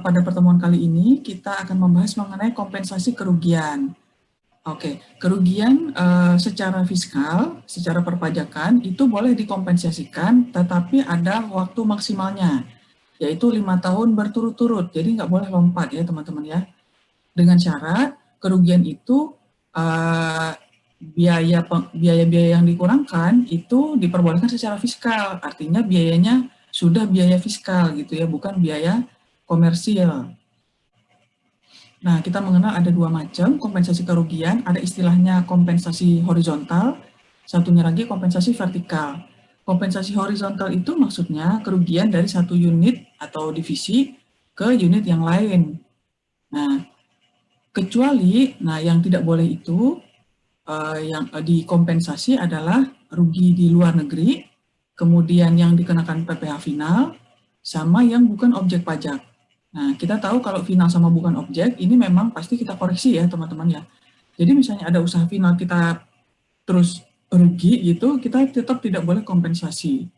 pada pertemuan kali ini kita akan membahas mengenai kompensasi kerugian. Oke, kerugian secara fiskal, secara perpajakan itu boleh dikompensasikan, tetapi ada waktu maksimalnya, yaitu 5 tahun berturut-turut. Jadi nggak boleh lompat ya teman-teman ya. Dengan syarat kerugian itu biaya-biaya yang dikurangkan itu diperbolehkan secara fiskal, artinya biayanya sudah biaya fiskal gitu ya, bukan biaya komersial. Nah, kita mengenal ada dua macam kompensasi kerugian, ada istilahnya kompensasi horizontal, satunya lagi kompensasi vertikal. Kompensasi horizontal itu maksudnya kerugian dari satu unit atau divisi ke unit yang lain. Nah, kecuali, yang tidak boleh itu, yang dikompensasi adalah rugi di luar negeri, kemudian yang dikenakan PPh final, sama yang bukan objek pajak. Nah, kita tahu kalau final sama bukan objek, ini memang pasti kita koreksi ya teman-teman ya. Jadi misalnya ada usaha final kita terus rugi gitu, kita tetap tidak boleh kompensasi.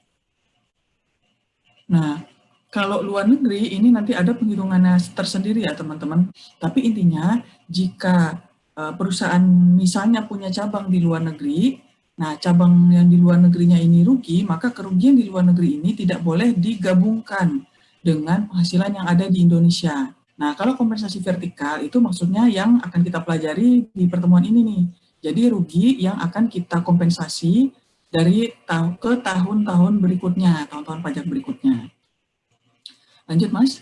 Nah, kalau luar negeri ini nanti ada penghitungannya tersendiri ya teman-teman. Tapi intinya jika perusahaan misalnya punya cabang di luar negeri, nah cabang yang di luar negerinya ini rugi, maka kerugian di luar negeri ini tidak boleh digabungkan dengan penghasilan yang ada di Indonesia. Nah, kalau kompensasi vertikal itu maksudnya yang akan kita pelajari di pertemuan ini nih. Jadi rugi yang akan kita kompensasi dari ke tahun-tahun berikutnya, tahun-tahun pajak berikutnya. Lanjut, Mas.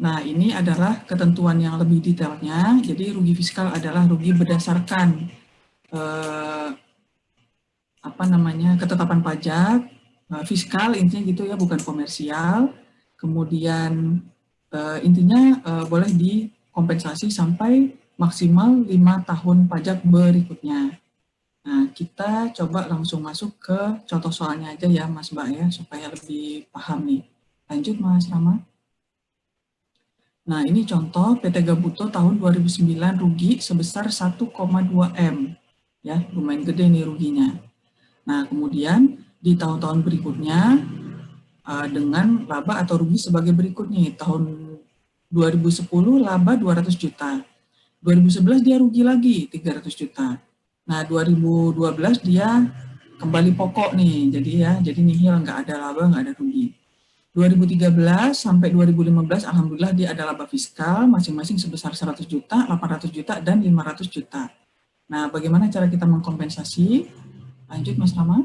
Nah, ini adalah ketentuan yang lebih detailnya. Jadi rugi fiskal adalah rugi berdasarkan ketetapan pajak fiskal, intinya gitu ya, bukan komersial. Kemudian intinya boleh dikompensasi sampai maksimal 5 tahun pajak berikutnya. Nah, kita coba langsung masuk ke contoh soalnya aja ya, Mas Mbak ya, supaya lebih paham nih. Lanjut, Mas Rama. Nah, ini contoh PT Gabuto tahun 2009 rugi sebesar 1,2 M. Ya, lumayan gede nih ruginya. Nah, kemudian di tahun-tahun berikutnya dengan laba atau rugi sebagai berikut nih. Tahun 2010 laba 200 juta. 2011 dia rugi lagi 300 juta. Nah, 2012 dia kembali pokok nih. Jadi nihil, nggak ada laba, nggak ada rugi. 2013 sampai 2015 alhamdulillah dia ada laba fiskal masing-masing sebesar 100 juta, 800 juta, dan 500 juta. Nah, bagaimana cara kita mengkompensasi? Lanjut, Mas Rama.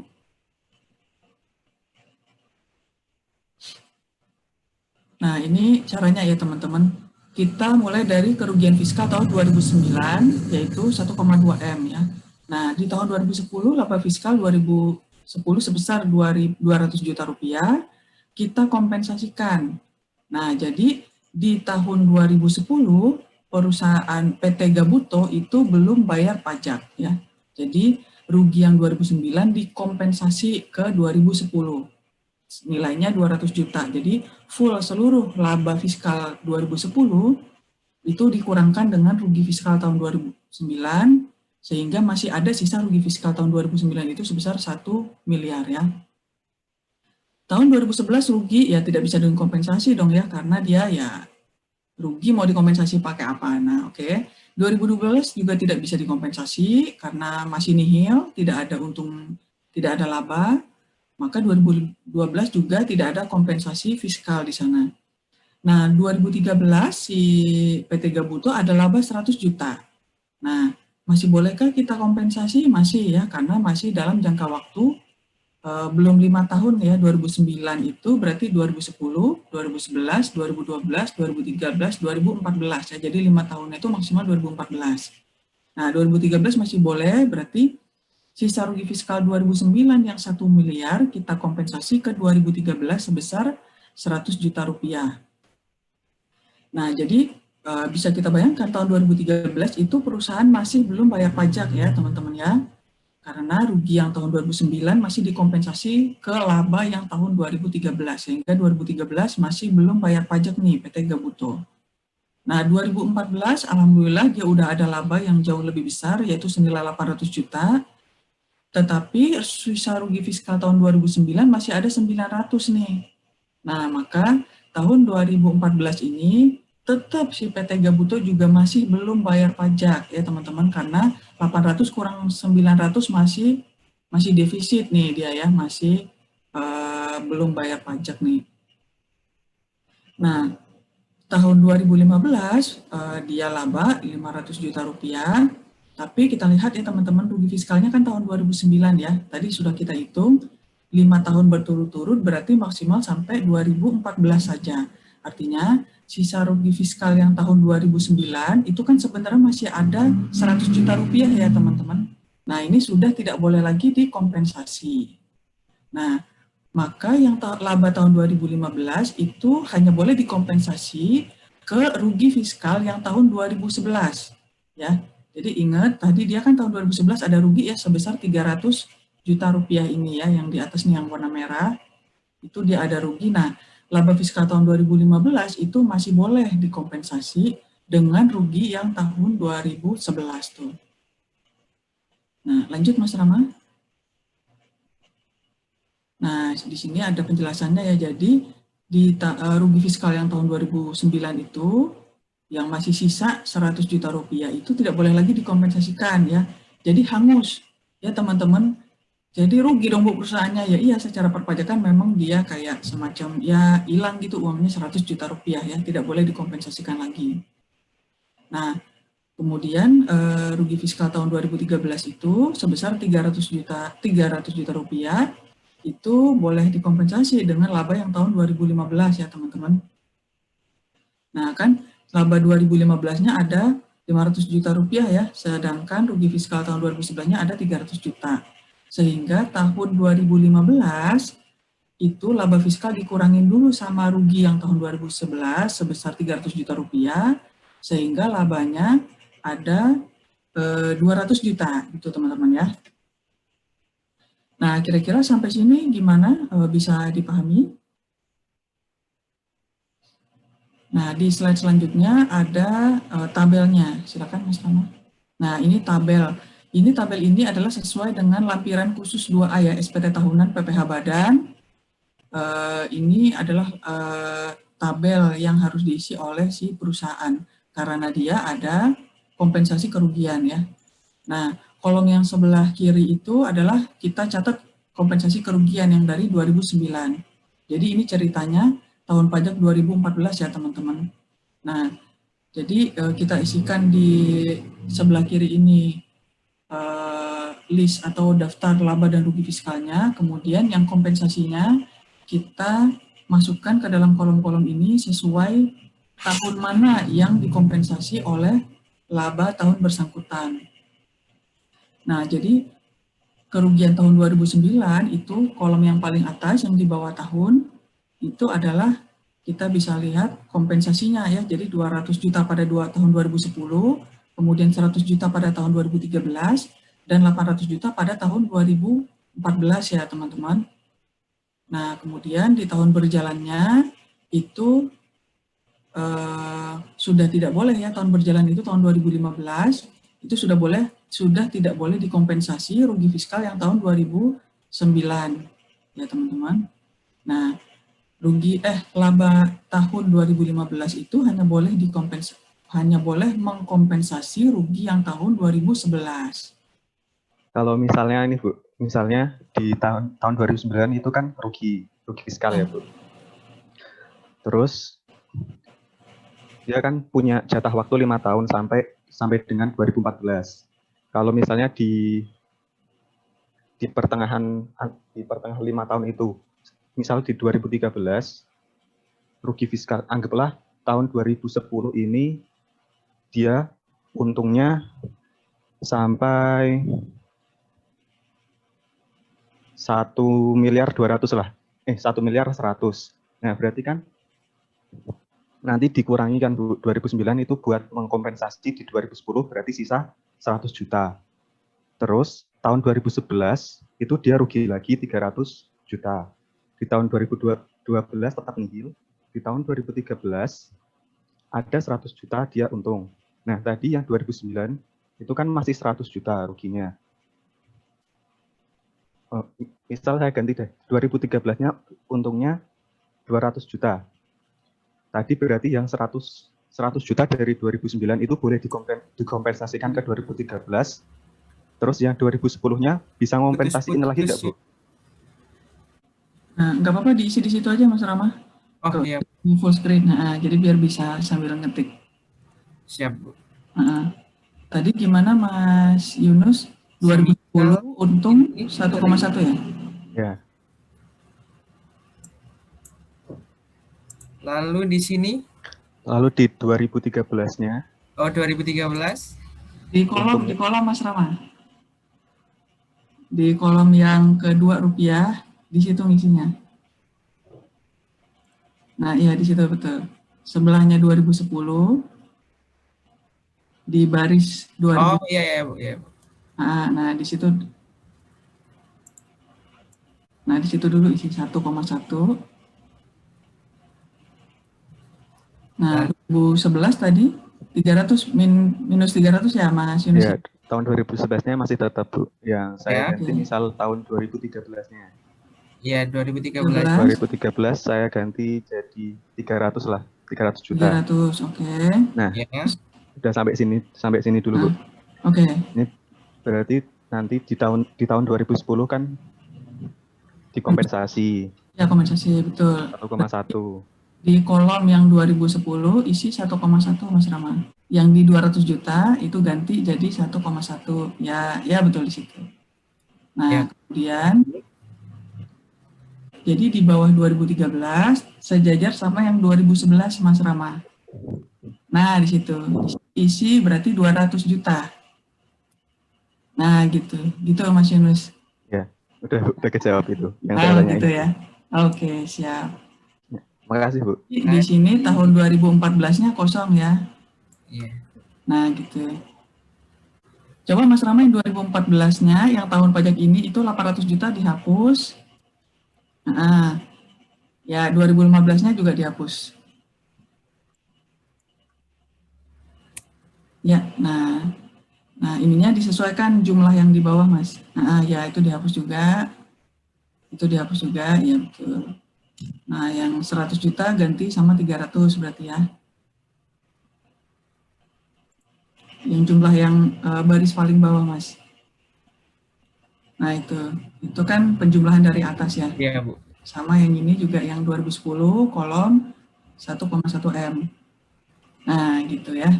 Nah, ini caranya ya teman-teman. Kita mulai dari kerugian fiskal tahun 2009, yaitu 1,2 M ya. Nah, di tahun 2010, laba fiskal 2010 sebesar 200 juta rupiah, kita kompensasikan. Nah, jadi di tahun 2010, perusahaan PT Gabuto itu belum bayar pajak ya. Jadi, rugi yang 2009 dikompensasi ke 2010. Nilainya 200 juta. Jadi, full seluruh laba fiskal 2010 itu dikurangkan dengan rugi fiskal tahun 2009, sehingga masih ada sisa rugi fiskal tahun 2009 itu sebesar 1 miliar ya. Tahun 2011 rugi ya tidak bisa dikompensasi dong ya, karena dia ya rugi mau dikompensasi pakai apa. Nah, oke. 2012 juga tidak bisa dikompensasi karena masih nihil, tidak ada untung, tidak ada laba. Maka 2012 juga tidak ada kompensasi fiskal di sana. Nah, 2013 si PT Gabuto ada laba 100 juta. Nah, masih bolehkah kita kompensasi? Masih ya, karena masih dalam jangka waktu belum 5 tahun ya, 2009 itu berarti 2010, 2011, 2012, 2013, 2014 ya, jadi 5 tahun itu maksimal 2014. Nah, 2013 masih boleh, berarti sisa rugi fiskal 2009 yang 1 miliar kita kompensasi ke 2013 sebesar 100 juta rupiah. Nah, jadi bisa kita bayangkan tahun 2013 itu perusahaan masih belum bayar pajak ya teman-teman ya. Karena rugi yang tahun 2009 masih dikompensasi ke laba yang tahun 2013, sehingga 2013 masih belum bayar pajak nih PT Gabuto. Nah, 2014 alhamdulillah dia udah ada laba yang jauh lebih besar, yaitu senilai 800 juta, tetapi sisa rugi fiskal tahun 2009 masih ada 900 nih. Nah, maka tahun 2014 ini tetap si PT Gabuto juga masih belum bayar pajak ya teman-teman, karena 800 kurang 900 masih defisit nih dia ya, masih belum bayar pajak nih. Nah, tahun 2015 dia laba 500 juta rupiah, tapi kita lihat ya teman-teman, rugi fiskalnya kan tahun 2009 ya. Tadi sudah kita hitung 5 tahun berturut-turut berarti maksimal sampai 2014 saja. Artinya sisa rugi fiskal yang tahun 2009 itu kan sebenarnya masih ada 100 juta rupiah ya teman-teman. Nah, ini sudah tidak boleh lagi dikompensasi. Nah, maka yang laba tahun 2015 itu hanya boleh dikompensasi ke rugi fiskal yang tahun 2011 ya. Jadi ingat tadi dia kan tahun 2011 ada rugi ya sebesar 300 juta rupiah ini ya, yang di atasnya yang warna merah itu dia ada rugi. Nah, laba fiskal tahun 2015 itu masih boleh dikompensasi dengan rugi yang tahun 2011 tuh. Nah, lanjut Mas Rama. Nah, di sini ada penjelasannya ya. Jadi di rugi fiskal yang tahun 2009 itu yang masih sisa 100 juta rupiah itu tidak boleh lagi dikompensasikan ya. Jadi hangus ya teman-teman. Jadi rugi dong bu perusahaannya ya. Iya, secara perpajakan memang dia kayak semacam ya hilang gitu uangnya 100 juta rupiah ya, tidak boleh dikompensasikan lagi. Nah, kemudian rugi fiskal tahun 2013 itu sebesar 300 juta rupiah itu boleh dikompensasi dengan laba yang tahun 2015 ya teman-teman. Nah kan laba 2015-nya ada 500 juta rupiah ya, sedangkan rugi fiskal tahun 2011-nya ada 300 juta. Sehingga tahun 2015 itu laba fiskal dikurangin dulu sama rugi yang tahun 2011 sebesar 300 juta rupiah, sehingga labanya ada 200 juta gitu teman-teman ya. Nah, kira-kira sampai sini gimana? Bisa dipahami? Nah, di slide selanjutnya ada tabelnya. Silakan Mas Tama. Nah, ini tabel. Tabel ini adalah sesuai dengan lampiran khusus 2A ya, SPT tahunan PPh Badan. Ini adalah tabel yang harus diisi oleh si perusahaan karena dia ada kompensasi kerugian ya. Nah, kolom yang sebelah kiri itu adalah kita catat kompensasi kerugian yang dari 2009. Jadi ini ceritanya tahun pajak 2014 ya teman-teman. Nah, jadi kita isikan di sebelah kiri ini list atau daftar laba dan rugi fiskalnya, kemudian yang kompensasinya kita masukkan ke dalam kolom-kolom ini sesuai tahun mana yang dikompensasi oleh laba tahun bersangkutan. Nah, jadi kerugian tahun 2009 itu kolom yang paling atas yang di bawah tahun itu adalah kita bisa lihat kompensasinya ya. Jadi 200 juta pada tahun 2010, kemudian 100 juta pada tahun 2013 dan 800 juta pada tahun 2014 ya, teman-teman. Nah, kemudian di tahun berjalannya itu sudah tidak boleh ya, tahun berjalan itu tahun 2015 itu sudah tidak boleh dikompensasi rugi fiskal yang tahun 2009 ya teman-teman. Nah, laba tahun 2015 itu hanya boleh mengkompensasi rugi yang tahun 2011. Kalau misalnya ini Bu, misalnya di tahun 2009 itu kan rugi fiskal ya Bu. Terus dia kan punya jatah waktu 5 tahun sampai dengan 2014. Kalau misalnya di pertengahan 5 tahun itu, misal di 2013 rugi fiskal, anggaplah tahun 2010 ini dia untungnya sampai 1.200.000.000 lah. 1.100.000.000. Nah, berarti kan nanti dikurangi kan 2009 itu buat mengkompensasi di 2010 berarti sisa 100 juta. Terus tahun 2011 itu dia rugi lagi 300 juta. Di tahun 2012 tetap nihil. Di tahun 2013 ada 100 juta dia untung. Nah, tadi yang 2009 itu kan masih 100 juta ruginya. Misal saya ganti deh, 2013-nya untungnya 200 juta. Tadi berarti yang 100 juta dari 2009 itu boleh dikompensasikan ke 2013. Terus yang 2010-nya bisa ngompensasiin lagi nggak, Bu? Nah, nggak apa-apa diisi di situ aja, Mas Rama. Oh iya, Di full screen. Nah, jadi biar bisa sambil ngetik. siap Bu. Tadi gimana Mas Yunus? 2010 untung 1,1 ya? Ya. Lalu di sini? Lalu di 2013-nya? Oh, 2013. Di kolom Mas Rama. Di kolom yang kedua rupiah, di situ ngisinya. Nah, iya di situ betul. Sebelahnya 2010, di baris 2000. Oh iya Bu, iya Bu. Nah, di situ. Nah, di situ dulu isi 1,1. Nah, 2011 tadi 300 minus 300 ya Mas Yunus? Ya, tahun 2011-nya masih tetap, Bu. Yang saya ganti misal tahun 2013-nya. Iya, 2013. 2013 saya ganti jadi 300 lah, 300 juta. 300, oke. Nah, udah sampai sini dulu, Bu. Oke. Ini berarti nanti di tahun 2010 kan dikompensasi. Ya, kompensasi, betul. 1,1. Di kolom yang 2010 isi 1,1 Mas Rama. Yang di 200 juta itu ganti jadi 1,1. Ya betul di situ. Nah, kemudian jadi di bawah 2013 sejajar sama yang 2011 Mas Rama. Nah, di situ isi berarti 200 juta. Nah, gitu Mas Yunus. Ya, udah kejawab itu yang saya tanya gitu ya. Oke, siap. Makasih, Bu. Di sini tahun 2014-nya kosong ya. Iya. Nah, gitu. Coba Mas Rama yang 2014-nya, yang tahun pajak ini itu 800 juta dihapus. Nah, ya 2015-nya juga dihapus. Ya, nah ininya disesuaikan jumlah yang di bawah, Mas. Nah, ya itu dihapus juga. Itu dihapus juga, ya betul. Nah, yang 100 juta ganti sama 300 berarti ya. Yang jumlah yang baris paling bawah, Mas. Nah, itu kan penjumlahan dari atas ya. Iya, Bu. Sama yang ini juga yang 2010 kolom 1,1 M. Nah, gitu ya.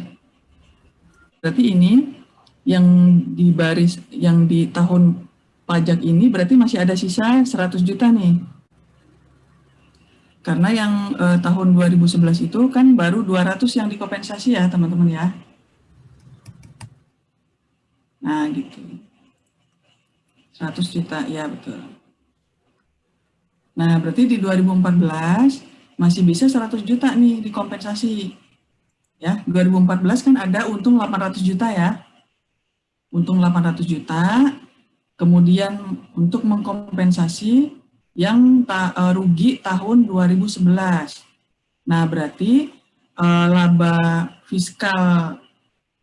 Berarti ini yang di baris yang di tahun pajak ini berarti masih ada sisa 100 juta nih. Karena yang tahun 2011 itu kan baru 200 yang dikompensasi ya, teman-teman ya. Nah, gitu. 100 juta, ya betul. Nah, berarti di 2014 masih bisa 100 juta nih dikompensasi. Ya, 2014 kan ada untung 800 juta ya. Untung 800 juta, kemudian untuk mengkompensasi yang rugi tahun 2011. Nah, berarti laba fiskal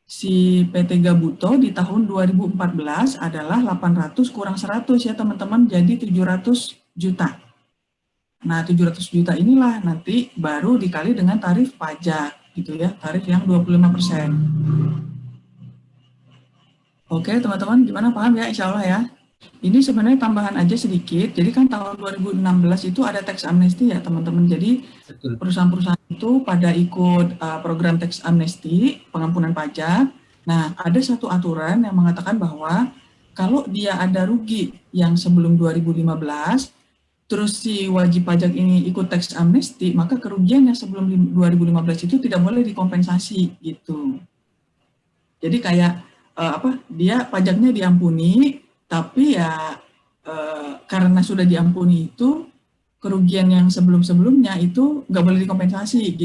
si PT Gabuto di tahun 2014 adalah 800 kurang 100 ya teman-teman, jadi 700 juta. Nah, 700 juta inilah nanti baru dikali dengan tarif pajak gitu ya, tarif yang 25%. Oke teman-teman, gimana, paham ya? Insya Allah ya. Ini sebenarnya tambahan aja sedikit, jadi kan tahun 2016 itu ada tax amnesty ya teman-teman, jadi perusahaan-perusahaan itu pada ikut program tax amnesty, pengampunan pajak. Nah, ada satu aturan yang mengatakan bahwa kalau dia ada rugi yang sebelum 2015, terus si wajib pajak ini ikut tax amnesty, maka kerugian yang sebelum 2015 itu tidak boleh dikompensasi gitu. Jadi kayak dia pajaknya diampuni, tapi ya karena sudah diampuni itu kerugian yang sebelum-sebelumnya itu nggak boleh dikompensasi gitu.